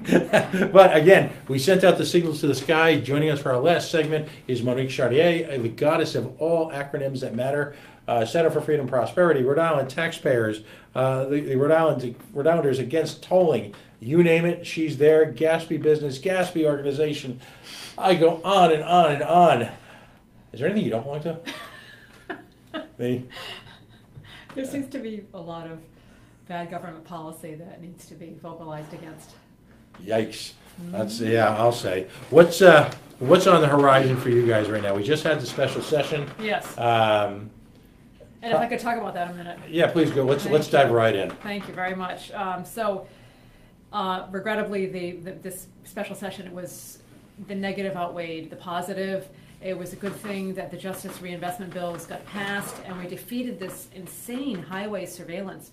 But again, we sent out the signals to the sky. Joining us for our last segment is Monique Chartier, the goddess of all acronyms that matter. Center for Freedom and Prosperity, Rhode Island taxpayers, the Rhode Islanders against tolling. You name it, she's there. Gatsby Business, Gatsby Organization. I go on and on and on. Is there anything you don't want to? Me? There seems to be a lot of bad government policy that needs to be vocalized against. Yikes. That's, yeah, I'll say. What's on the horizon for you guys right now? We just had the special session. Yes. And if I could talk about that a minute. Yeah, please go. Let's dive right in. Thank you very much. Regrettably, this special session, it was the negative outweighed the positive. It was a good thing that the Justice Reinvestment Bills got passed, and we defeated this insane highway surveillance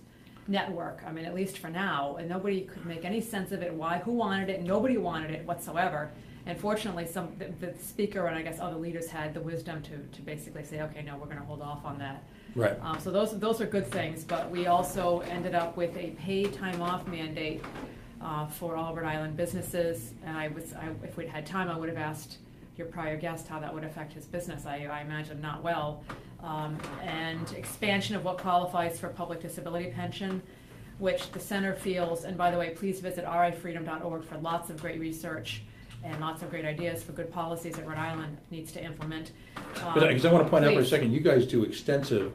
network. I mean, at least for now, and nobody could make any sense of it. Who wanted it? Nobody wanted it whatsoever. And fortunately, the speaker and I guess other leaders had the wisdom to basically say, okay, no, we're going to hold off on that. Right. So those are good things. But we also ended up with a paid time off mandate for all Rhode Island businesses. And if we'd had time, I would have asked your prior guest how that would affect his business. I imagine not well. And expansion of what qualifies for public disability pension, which the center feels. And by the way, please visit rifreedom.org for lots of great research and lots of great ideas for good policies that Rhode Island needs to implement. Because I want to point out for a Please. second, you guys do extensive,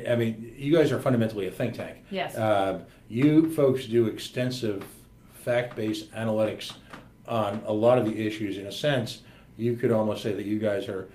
I mean, you guys are fundamentally a think tank. Yes. You folks do extensive fact-based analytics on a lot of the issues. In a sense, you could almost say that you guys are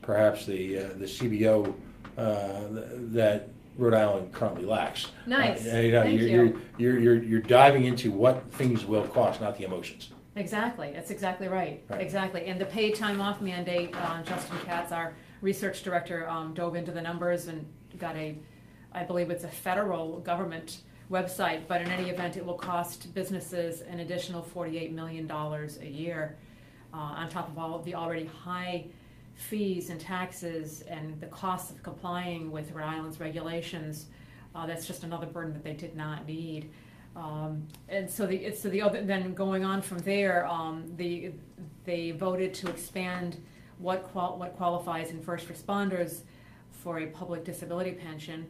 perhaps the CBO that Rhode Island currently lacks. Nice. Thank you. You're diving into what things will cost, not the emotions. Exactly. That's exactly right. Right. Exactly. And the paid time off mandate, Justin Katz, our research director, dove into the numbers and got I believe it's a federal government website, but in any event, it will cost businesses an additional $48 million a year on top of all of the already high fees and taxes and the costs of complying with Rhode Island's regulations. That's just another burden that they did not need. And so the other, then going on from there, they voted to expand what qualifies in first responders for a public disability pension,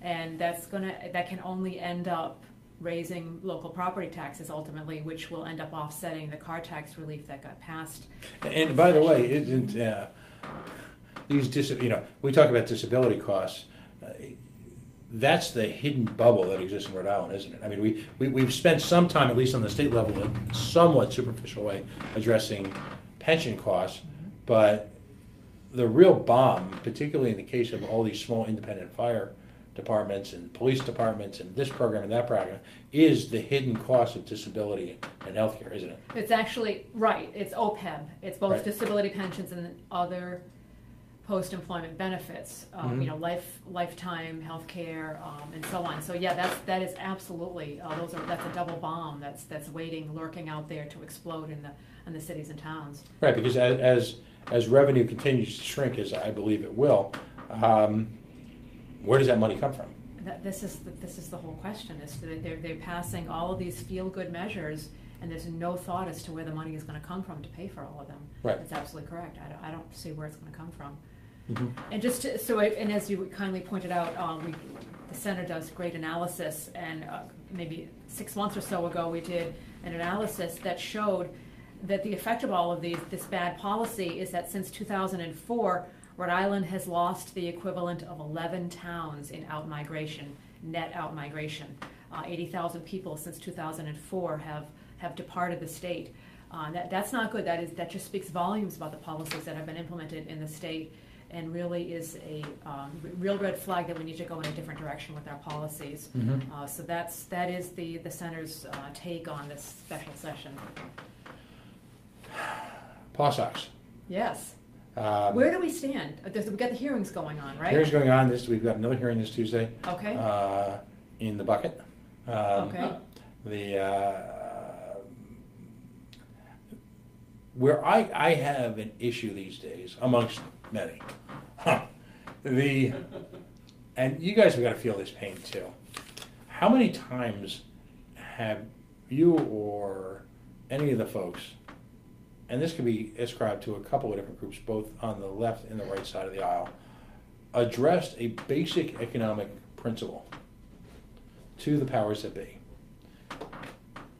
and that can only end up raising local property taxes ultimately, which will end up offsetting the car tax relief that got passed. And by the way, isn't we talk about disability costs. That's the hidden bubble that exists in Rhode Island, isn't it? I mean, we've spent some time, at least on the state level, in a somewhat superficial way, addressing pension costs, but the real bomb, particularly in the case of all these small independent fire departments and police departments and this program and that program, is the hidden cost of disability and healthcare, isn't it? It's actually, right, it's OPEB. It's both Right. disability pensions and other post-employment benefits, lifetime health care, and so on. So yeah, that is absolutely that's a double bomb that's waiting, lurking out there to explode in the cities and towns. Right, because as revenue continues to shrink, as I believe it will, where does that money come from? This is the whole question. Is that they're passing all of these feel-good measures, and there's no thought as to where the money is going to come from to pay for all of them. Right. That's absolutely correct. I don't see where it's going to come from. Mm-hmm. And and as you kindly pointed out, the center does great analysis, and maybe 6 months or so ago we did an analysis that showed that the effect of all of this bad policy is that since 2004, Rhode Island has lost the equivalent of 11 towns in out-migration, net out-migration. 80,000 people since 2004 have departed the state. That's not good. That just speaks volumes about the policies that have been implemented in the state, and really is a real red flag that we need to go in a different direction with our policies. Mm-hmm. So that is the center's take on this special session. PawSox. Yes. Where do we stand? We've got the hearings going on, right? Hearings going on. We've got another hearing this Tuesday. Okay. In the bucket. Okay. Where I have an issue these days, amongst many, and you guys have got to feel this pain too. How many times have you or any of the folks, and this could be ascribed to a couple of different groups, both on the left and the right side of the aisle, addressed a basic economic principle to the powers that be.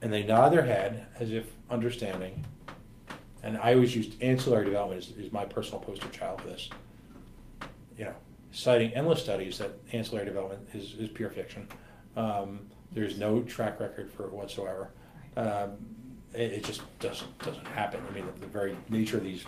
And they nod their head as if understanding, and I always used ancillary development is my personal poster child for this, citing endless studies that ancillary development is pure fiction. There's no track record for it whatsoever. It just doesn't happen. I mean, the very nature of these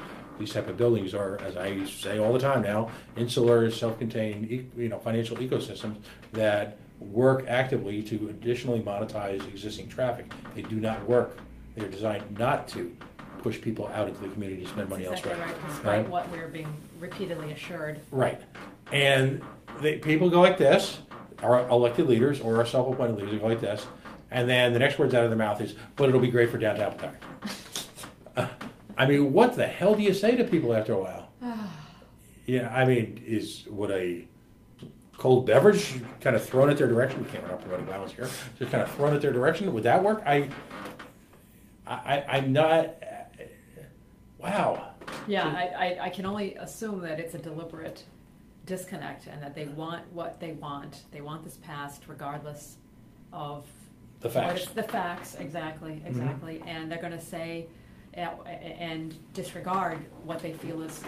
type of buildings are, as I say all the time now, insular, self-contained, financial ecosystems that work actively to additionally monetize existing traffic. They do not work. They're designed not to push people out into the community to spend money elsewhere. Right, despite what we're being repeatedly assured. Right, and people go like this. Our elected leaders or our self-appointed leaders go like this. And then the next words out of their mouth is, but it'll be great for downtown Pawtucket. I mean, what the hell do you say to people after a while? Would a cold beverage kind of thrown at their direction? We can't run up promoting violence here. Just kind of thrown at their direction. Would that work? I'm not. Wow. Yeah, I can only assume that it's a deliberate disconnect and that they want what they want. They want this passed regardless of the facts. The facts, exactly. Mm-hmm. And they're going to say and disregard what they feel is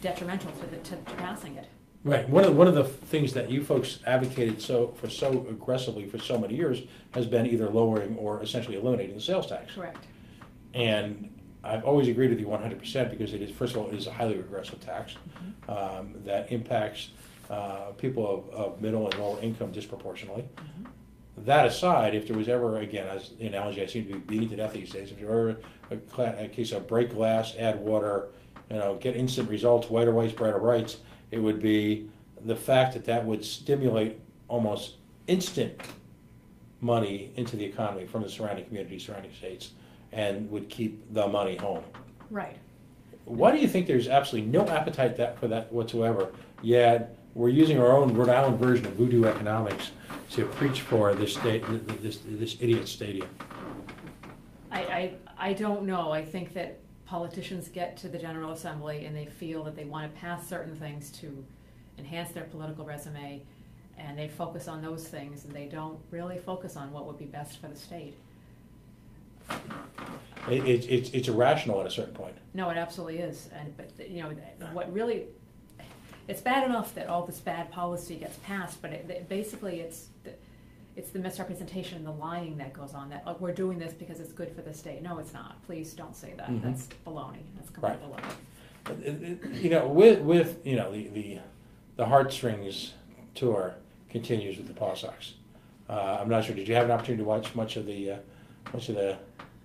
detrimental to passing it. Right. One of the things that you folks advocated so aggressively for so many years has been either lowering or essentially eliminating the sales tax. Correct. And I've always agreed with you 100% because it is, first of all, it is a highly regressive tax that impacts people of middle and lower income disproportionately. Mm-hmm. That aside, if there was ever, again, as the analogy I seem to be beating to death these days, if there were a case of break glass, add water, get instant results, whiter whites, brighter brights, it would be the fact that would stimulate almost instant money into the economy from the surrounding communities, surrounding states, and would keep the money home. Right. Why do you think there's absolutely no appetite for that whatsoever, yet we're using our own Rhode Island version of voodoo economics to preach for this idiot stadium? I don't know. I think that politicians get to the General Assembly and they feel that they want to pass certain things to enhance their political resume, and they focus on those things, and they don't really focus on what would be best for the state. It's irrational at a certain point. No, it absolutely is. What really, it's bad enough that all this bad policy gets passed, but basically it's the misrepresentation and the lying that goes on, that we're doing this because it's good for the state. No, it's not. Please don't say that. Mm-hmm. That's baloney. That's complete baloney. With the Heartstrings tour continues with the Paw Sox. I'm not sure. Did you have an opportunity to watch much of the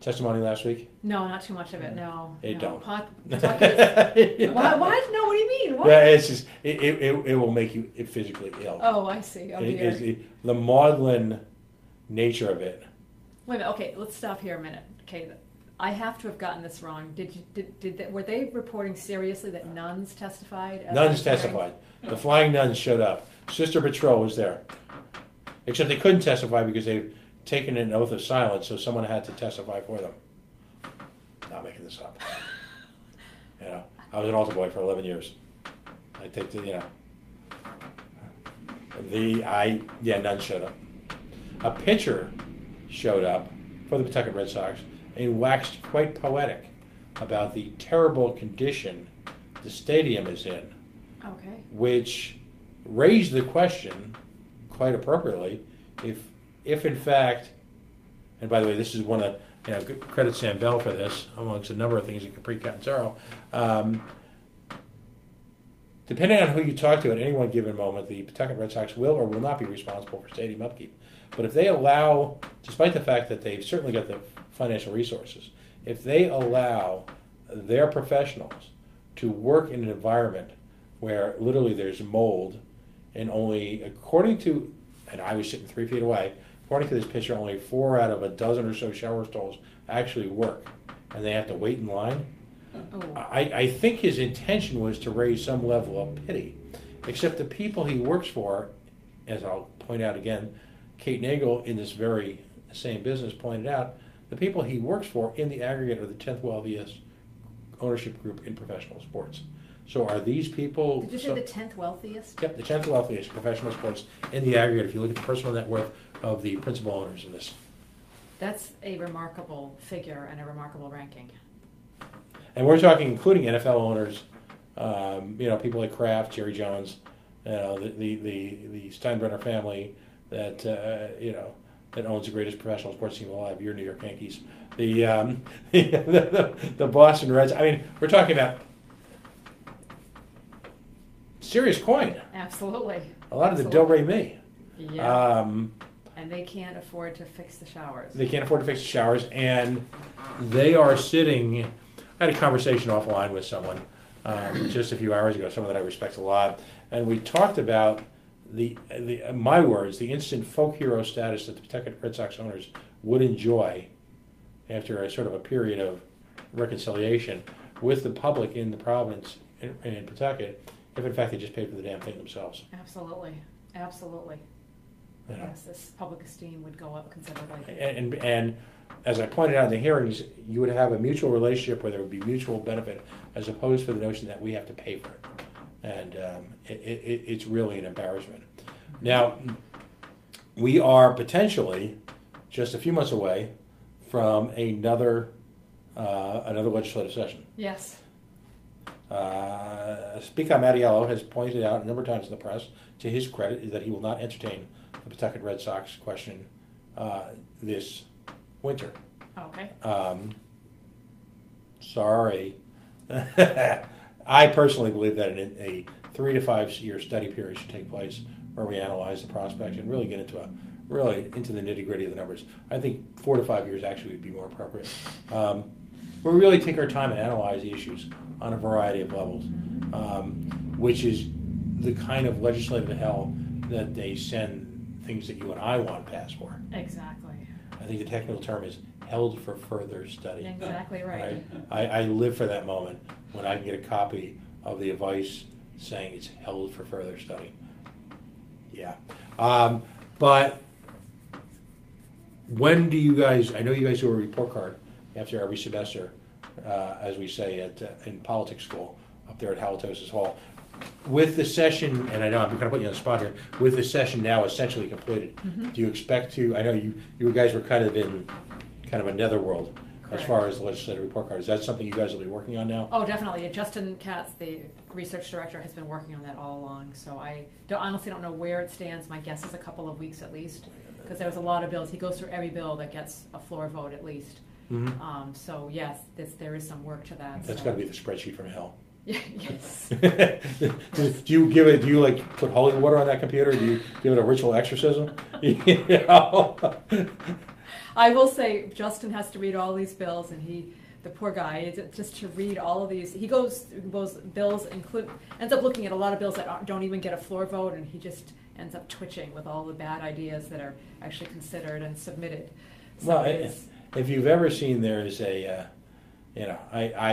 testimony last week? No, not too much of it. No. Don't. What? No. What do you mean? What? Yeah, it's just it will make you physically ill. Oh, I see. Oh, dear. The maudlin nature of it. Wait a minute. Okay, let's stop here a minute. Okay, I have to have gotten this wrong. Were they reporting seriously that nuns testified? Nuns testified. The flying nuns showed up. Sister Patrol was there. Except they couldn't testify because they've taken an oath of silence, so someone had to testify for them. Not making this up. I was an altar boy for 11 years. I take nuns showed up. A pitcher showed up for the Pawtucket Red Sox and waxed quite poetic about the terrible condition the stadium is in. Okay. Which raised the question, quite appropriately, if in fact, and by the way, this is one of, credit Sam Bell for this, amongst a number of things in Capri Catanzaro. Depending on who you talk to at any one given moment, the Pawtucket Red Sox will or will not be responsible for stadium upkeep. But if they allow, despite the fact that they've certainly got the financial resources, if they allow their professionals to work in an environment where literally there's mold, and only, according to, and I was sitting 3 feet away, according to this picture, only 4 out of a dozen or so shower stalls actually work, and they have to wait in line. Oh. I think his intention was to raise some level of pity, except the people he works for, as I'll point out again, Kate Nagel in this very same business pointed out, the people he works for in the aggregate are the 10th wealthiest ownership group in professional sports. So are these people... Did you say the 10th wealthiest? Yep, the 10th wealthiest professional sports in the aggregate, if you look at the personal net worth of the principal owners in this. That's a remarkable figure and a remarkable ranking. And we're talking including NFL owners, people like Kraft, Jerry Jones, the Steinbrenner family that, that owns the greatest professional sports team alive, your New York Yankees. The Boston Reds. I mean, we're talking about serious coin. Absolutely. A lot of the do-re-mi. Yeah. And they can't afford to fix the showers. They can't afford to fix the showers, and they are sitting. I had a conversation offline with someone just a few hours ago, someone that I respect a lot, and we talked about my words, the instant folk hero status that the Pawtucket Red Sox owners would enjoy after a sort of a period of reconciliation with the public in the province in Pawtucket, if in fact they just paid for the damn thing themselves. Absolutely. Absolutely. You know? Yes, this public esteem would go up considerably. And as I pointed out in the hearings, you would have a mutual relationship where there would be mutual benefit as opposed to the notion that we have to pay for it. And it's really an embarrassment. Now, we are potentially just a few months away from another legislative session. Yes. Speaker Mattiello has pointed out a number of times in the press, to his credit, that he will not entertain the Pawtucket Red Sox question this winter. Okay. Sorry. I personally believe that a 3 to 5 year study period should take place where we analyze the prospects and really get into the nitty gritty of the numbers. I think 4 to 5 years actually would be more appropriate. We really take our time and analyze the issues on a variety of levels, which is the kind of legislative hell that they send things that you and I want passed for. Exactly. I think the technical term is held for further study. Exactly right. I live for that moment when I can get a copy of the advice saying it's held for further study. Yeah. But when do you guys, I know you guys do a report card after every semester, as we say in politics school up there at Halitosis Hall. With the session, and I know I'm going to put you on the spot here, with the session now essentially completed, do you expect to, I know you guys were kind of in kind of a netherworld as far as the legislative report card. Is that something you guys will be working on now? Oh, definitely. Justin Katz, the research director, has been working on that all along. So I honestly don't know where it stands. My guess is a couple of weeks at least, because there was a lot of bills. He goes through every bill that gets a floor vote at least. Mm-hmm. So yes, there is some work to that. That's got to be the spreadsheet from hell. Yes. Do you like put holy water on that computer? Do you give it a ritual exorcism? You know? I will say Justin has to read all these bills, and the poor guy, just to read all of these, he goes bills, ends up looking at a lot of bills that don't even get a floor vote, and he just ends up twitching with all the bad ideas that are actually considered and submitted. So well, if you've ever seen, there's I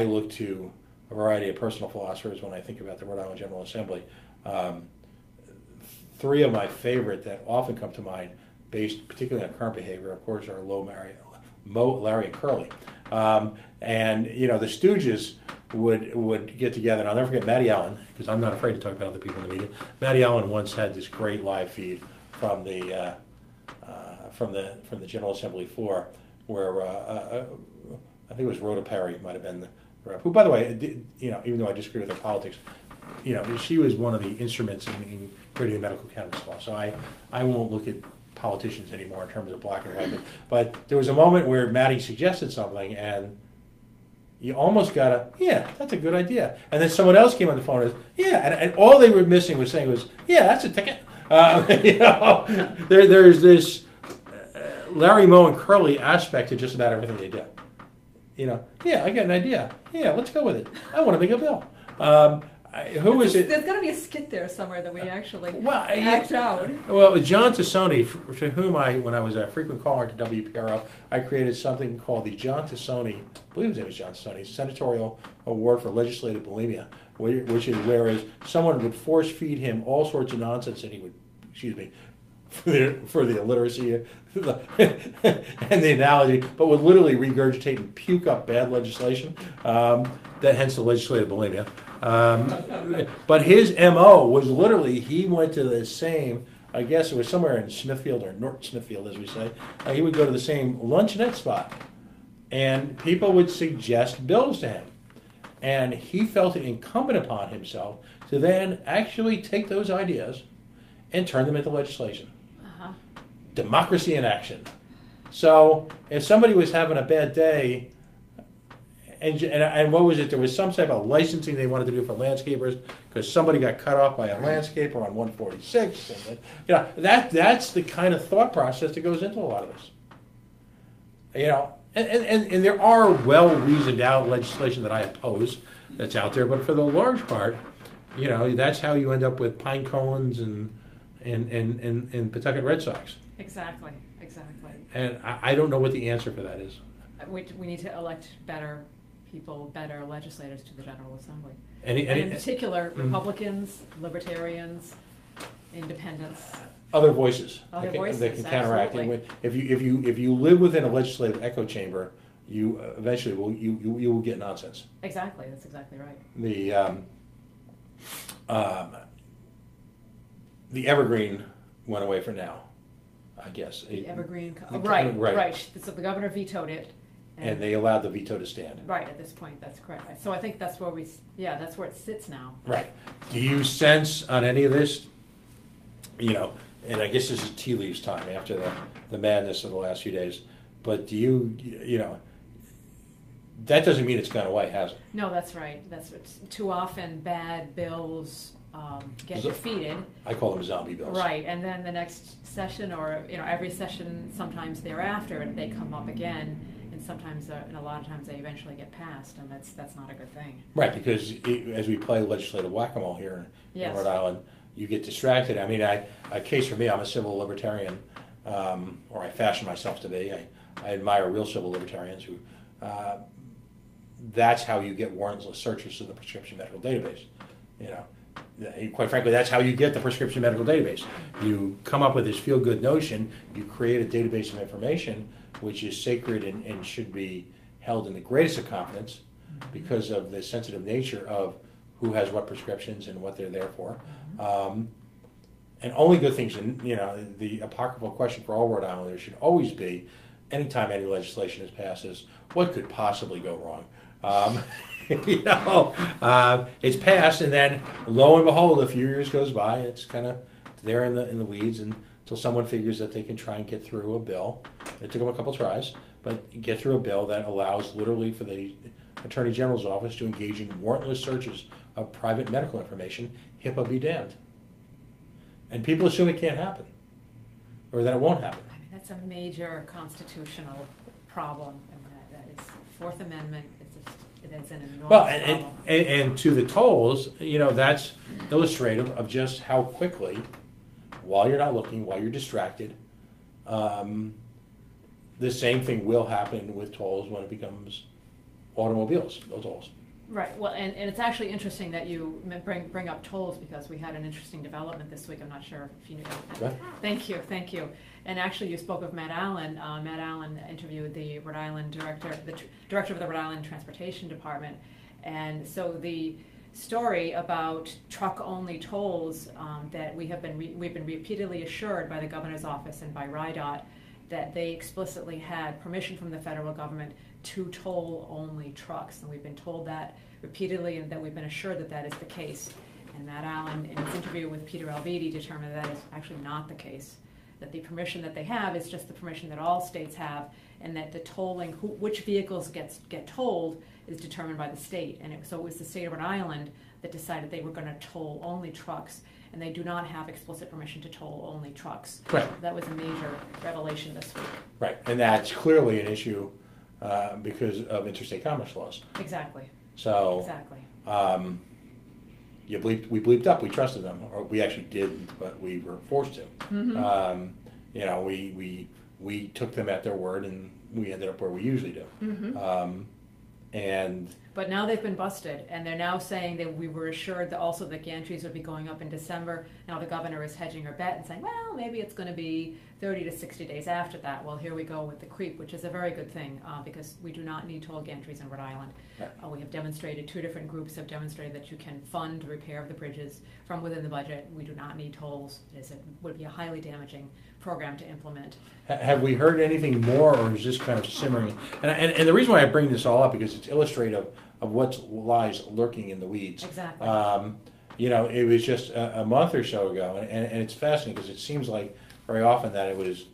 look to a variety of personal philosophers when I think about the Rhode Island General Assembly. 3 of my favorite that often come to mind, based particularly on current behavior, of course, are Mo, Larry, and Curly. And the Stooges would get together, and I'll never forget Matty Allen, because I'm not afraid to talk about other people in the media. Matty Allen once had this great live feed from the General Assembly floor, where I think it was Rhoda Perry might have been the rep, who, by the way, even though I disagree with her politics, she was one of the instruments in creating the medical cannabis law. So I won't look at politicians anymore in terms of black and white. But there was a moment where Matty suggested something, and you almost got that's a good idea. And then someone else came on the phone and said, and all they were missing was saying that's a ticket. There's this Larry, Moe, and Curly aspect to just about everything they do. I got an idea. Yeah, let's go with it. I want to make a bill. Who is it? There's got to be a skit there somewhere that we actually act out. Well, John Tassoni, to whom when I was a frequent caller to WPRO, I created something called the John Tassoni, I believe his name was John Tassoni, Senatorial Award for Legislative Bulimia, which is whereas someone would force feed him all sorts of nonsense, and he would, for the illiteracy and the analogy, but would literally regurgitate and puke up bad legislation. That hence the legislative bulimia. But his MO was literally, he went to the same, I guess it was somewhere in Smithfield or North Smithfield, as we say. He would go to the same luncheonette spot, and people would suggest bills to him. And he felt it incumbent upon himself to then actually take those ideas and turn them into legislation. Democracy in action. So if somebody was having a bad day, and what was it? There was some type of licensing they wanted to do for landscapers because somebody got cut off by a landscaper on 146. And that's the kind of thought process that goes into a lot of this. And there are well-reasoned out legislation that I oppose that's out there, but for the large part, that's how you end up with pine cones and Pawtucket Red Sox. Exactly. And I don't know what the answer for that is. We need to elect better people, better legislators to the General Assembly. And in particular, Republicans, Libertarians, Independents. Other voices. Other that voices, can counteract absolutely. it. If you live within a legislative echo chamber, you eventually will get nonsense. Exactly, that's exactly right. The evergreen went away for now, I guess. The evergreen, right. So the governor vetoed it. And they allowed the veto to stand. Right, at this point, that's correct. So I think that's where that's where it sits now. Right. Do you sense on any of this, and I guess this is tea leaves time after the madness of the last few days, but do you that doesn't mean it's gone away, has it? No, that's right. Too often bad bills get defeated. I call them zombie bills. Right, and then the next session, or every session, sometimes thereafter, they come up again, and sometimes, and a lot of times, they eventually get passed, and that's not a good thing. Right, because as we play legislative whack-a-mole here in Rhode Island, you get distracted. I mean, a case for me, I'm a civil libertarian, or I fashion myself to be. I admire real civil libertarians who. That's how you get warrantless searches to the prescription medical database. Quite frankly, that's how you get the prescription medical database. You come up with this feel-good notion, you create a database of information which is sacred and should be held in the greatest of confidence because of the sensitive nature of who has what prescriptions and what they're there for. And only good things, the apocryphal question for all Rhode Islanders should always be, anytime any legislation is passed, is what could possibly go wrong? It's passed, and then lo and behold, a few years goes by, it's kind of there in the weeds until someone figures that they can try and get through a bill. It took them a couple tries, but get through a bill that allows literally for the Attorney General's office to engage in warrantless searches of private medical information. HIPAA be damned. And people assume it can't happen, or that it won't happen. I mean, that's a major constitutional problem, and that is Fourth Amendment. It's an enormous problem. And to the tolls, that's illustrative of just how quickly, while you're not looking, while you're distracted, the same thing will happen with tolls when it becomes automobiles, no tolls. Right. Well, and it's actually interesting that you bring up tolls, because we had an interesting development this week. I'm not sure if you knew that. Okay. Thank you. And actually, you spoke of Matt Allen. Matt Allen interviewed the Rhode Island director of the Rhode Island Transportation Department, and so the story about truck-only tolls that we've been repeatedly assured by the governor's office and by RIDOT that they explicitly had permission from the federal government to toll only trucks, and we've been told that repeatedly, and that we've been assured that that is the case. And Matt Allen, in his interview with Peter Alviti, determined that is actually not the case. That the permission that they have is just the permission that all states have, and that the tolling, which vehicles get tolled, is determined by the state. And so it was the state of Rhode Island that decided they were going to toll only trucks, and they do not have explicit permission to toll only trucks. Right. That was a major revelation this week. Right, and that's clearly an issue because of interstate commerce laws. Exactly. So. Exactly. We bleeped up. We trusted them, or we actually didn't, but we were forced to. Mm-hmm. We took them at their word, and we ended up where we usually do. Mm-hmm. And But now they've been busted, and they're now saying that we were assured that also the gantries would be going up in December. Now the governor is hedging her bet and saying, well, maybe it's going to be 30 to 60 days after that. Well, here we go with the creep, which is a very good thing because we do not need toll gantries in Rhode Island. We have demonstrated, 2 different groups have demonstrated that you can fund repair of the bridges from within the budget. We do not need tolls. It would be a highly damaging program to implement. Have we heard anything more, or is this kind of simmering? And the reason why I bring this all up, because it's illustrative of what lies lurking in the weeds. Exactly. It was just a month or so ago, and it's fascinating because it seems like very often that it was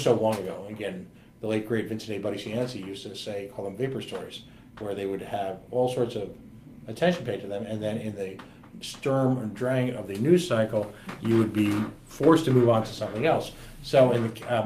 so long ago. Again, the late great Vincent A. Buddy Cianci used to call them vapor stories, where they would have all sorts of attention paid to them, and then in the sturm and drang of the news cycle, you would be forced to move on to something else. So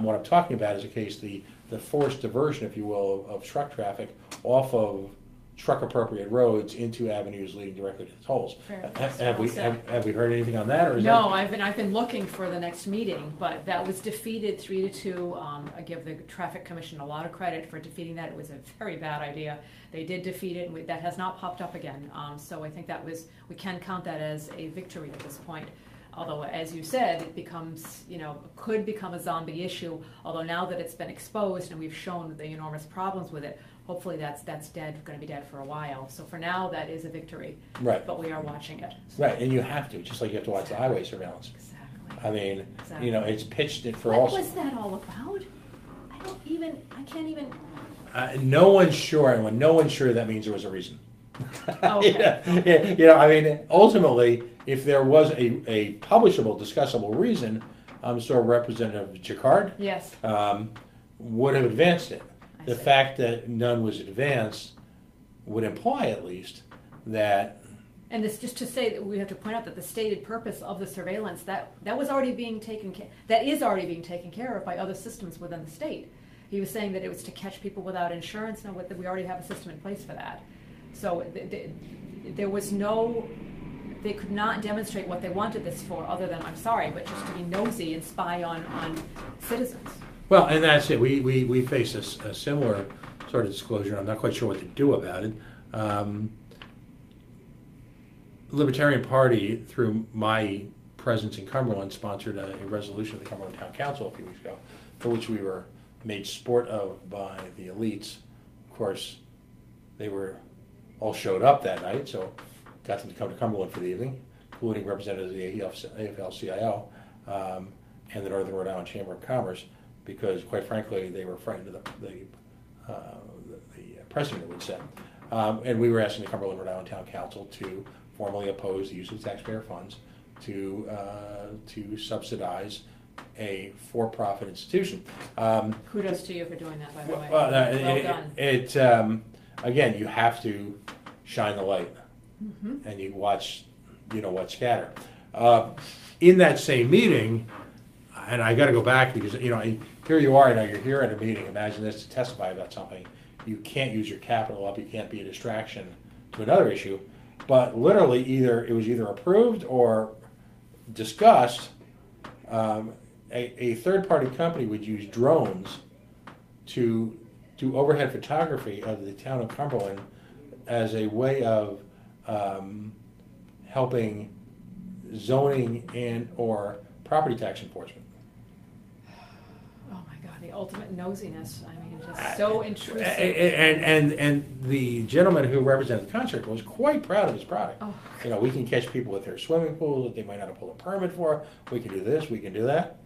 what I'm talking about is the forced diversion, if you will, of truck traffic off of truck-appropriate roads into avenues leading directly to the tolls. Have we heard anything on that? Or is no, I've been looking for the next meeting, but that was defeated 3-2. I give the Traffic Commission a lot of credit for defeating that. It was a very bad idea. They did defeat it, and that has not popped up again. So I think we can count that as a victory at this point. Although, as you said, it becomes, could become a zombie issue. Although now that it's been exposed and we've shown the enormous problems with it, hopefully that's dead, going to be dead for a while. So for now, that is a victory. Right. But we are watching it. Right, and you have to, just like you have to watch the highway surveillance. Exactly. I mean, exactly. It's pitched it for all. What was that all about? I can't even. No one's sure, and when no one's sure, that means there was a reason. Okay. Ultimately, if there was a publishable, discussable reason, Representative Jacquard yes. Would have advanced it. The see. fact that none was advanced would imply, at least, that. And this just to say that we have to point out that the stated purpose of the surveillance that was already being taken that is already being taken care of by other systems within the state. He was saying that it was to catch people without insurance. No, we already have a system in place for that. So there was no. They could not demonstrate what they wanted this for, other than but just to be nosy and spy on citizens. Well, and that's it. We face a similar sort of disclosure. I'm not quite sure what to do about it. Libertarian Party, through my presence in Cumberland, sponsored a resolution of the Cumberland Town Council a few weeks ago, for which we were made sport of by the elites. Of course, they all showed up that night, so got them to come to Cumberland for the evening, including representatives of the AFL-CIO and the Northern Rhode Island Chamber of Commerce, because, quite frankly, they were frightened of the precedent it would set. And we were asking the Cumberland Rhode Island Town Council to formally oppose the use of taxpayer funds to subsidize a for-profit institution. Kudos to you for doing that, by the way. Well done. Again, you have to shine the light, and you watch scatter. In that same meeting, and I got to go back because here you are, you're here at a meeting. Imagine this, to testify about something. You can't use your capital up. You can't be a distraction to another issue. But literally, it was either approved or discussed. A third-party company would use drones to do overhead photography of the town of Cumberland as a way of helping zoning and or property tax enforcement. Oh my God, the ultimate nosiness. I mean, just so intrusive. And the gentleman who represented the contractor was quite proud of his product. Oh. We can catch people with their swimming pool that they might not have pulled a permit for. We can do this, we can do that.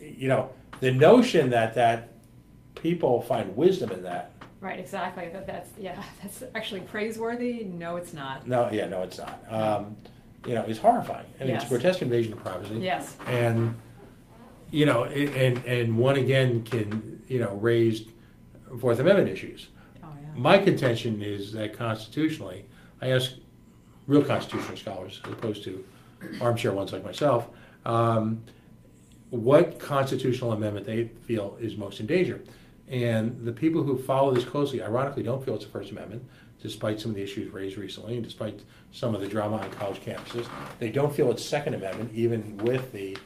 The notion that people find wisdom in that. Right, exactly. That's actually praiseworthy. No, it's not. No, it's not. It's horrifying. I mean, It's a grotesque invasion of privacy. Yes. And and one again can raise Fourth Amendment issues. Oh yeah. My contention is that constitutionally, I ask real constitutional scholars as opposed to armchair ones like myself, what constitutional amendment they feel is most in danger. And the people who follow this closely, ironically, don't feel it's the First Amendment, despite some of the issues raised recently and despite some of the drama on college campuses. They don't feel it's Second Amendment, even with the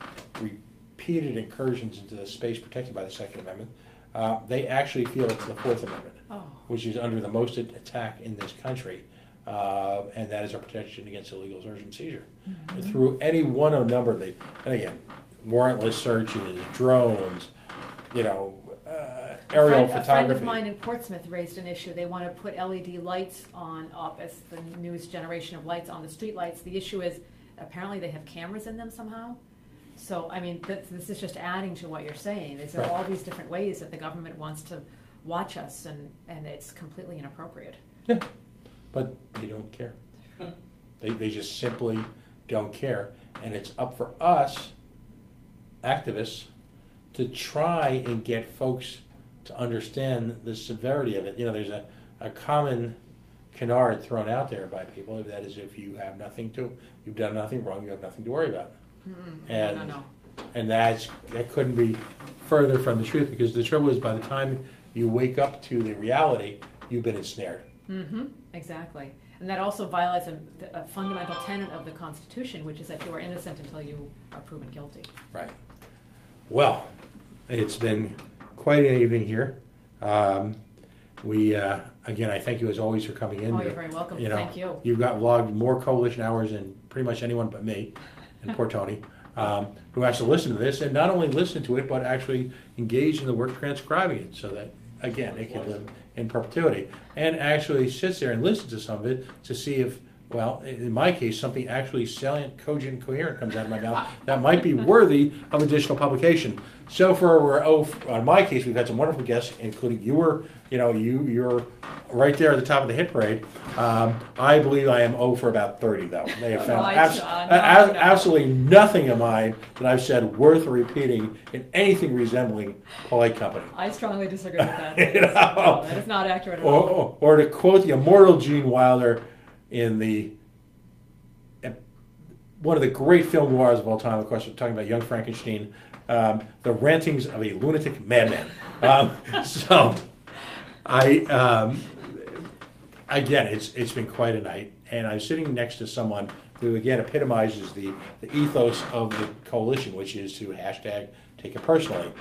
repeated incursions into the space protected by the Second Amendment. They actually feel it's the Fourth Amendment. Oh. which is under the most attack in this country, and that is our protection against illegal search and seizure. Through any one of number, and again, warrantless searches, drones, aerial photography. A friend of mine in Portsmouth raised an issue. They want to put LED lights up as the newest generation of lights on the street lights. The issue is apparently they have cameras in them somehow. So, I mean, this is just adding to what you're saying. There are all these different ways that the government wants to watch us, and it's completely inappropriate. Yeah, but they don't care. They just simply don't care. And it's up for us, activists, to try and get folks to understand the severity of it. There's a common canard thrown out there by people, that is, if you've done nothing wrong, you have nothing to worry about. And No. and that couldn't be further from the truth, because the trouble is, by the time you wake up to the reality, you've been ensnared. Exactly. And that also violates a fundamental tenet of the Constitution, which is that you are innocent until you are proven guilty. Right. Well, it's been quite an evening here. Again, I thank you as always for coming in. Oh, you're very welcome. Thank you. You've got logged more coalition hours than pretty much anyone but me and poor Tony, who has to listen to this, and not only listen to it, but actually engage in the work transcribing it, so that, again, it can live in perpetuity, and actually sits there and listens to some of it to see if, well, in my case, something actually salient, cogent, coherent comes out of my mouth that might be worthy of additional publication. So on my case, we've had some wonderful guests, including you're right there at the top of the hit parade. I believe I am 0 for about 30, though. They have found absolutely nothing of mine that I've said worth repeating in anything resembling polite company. I strongly disagree with that. No, that is not accurate at all. Or to quote the immortal Gene Wilder in one of the great film noirs of all time, of course, we're talking about Young Frankenstein, the rantings of a lunatic madman. Again, it's been quite a night, and I'm sitting next to someone who, again, epitomizes the ethos of the coalition, which is to hashtag take it personally.